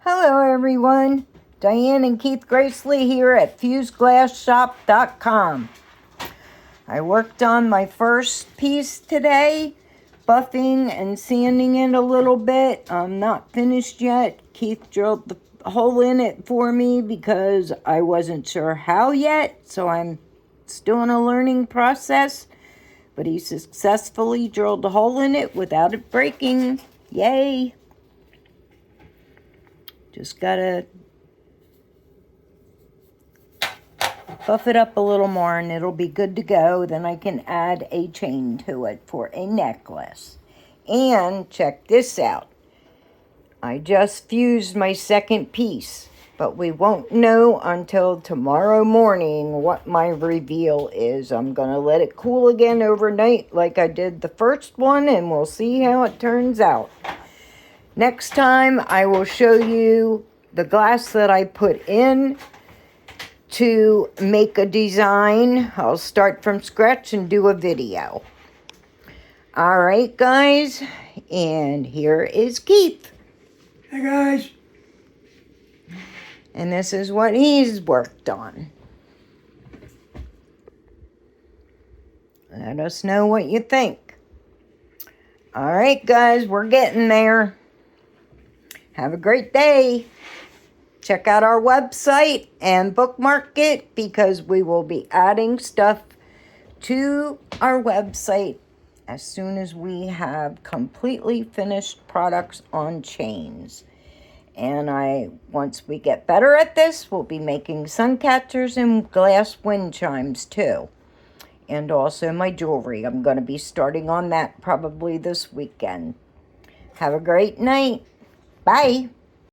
Hello everyone, Diane and Keith Gracely here at FuseGlassShop.com. I worked on my first piece today, buffing and sanding it a little bit. I'm not finished yet. Keith drilled the hole in it for me because I wasn't sure how yet, so I'm still in a learning process. But he successfully drilled a hole in it without it breaking. Yay! Just gotta buff it up a little more and it'll be good to go. Then I can add a chain to it for a necklace. And check this out. I just fused my second piece, but we won't know until tomorrow morning what my reveal is. I'm gonna let it cool again overnight like I did the first one, and we'll see how it turns out. Next time I will show you the glass that I put in to make a design. I'll start from scratch and do a video. All right, guys, and here is Keith. Hey, guys. And this is what he's worked on. Let us know what you think. All right, guys, we're getting there. Have a great day. Check out our website and bookmark it because we will be adding stuff to our website as soon as we have completely finished products on chains. And once we get better at this, we'll be making sun catchers and glass wind chimes too. And also my jewelry. I'm going to be starting on that probably this weekend. Have a great night. Bye.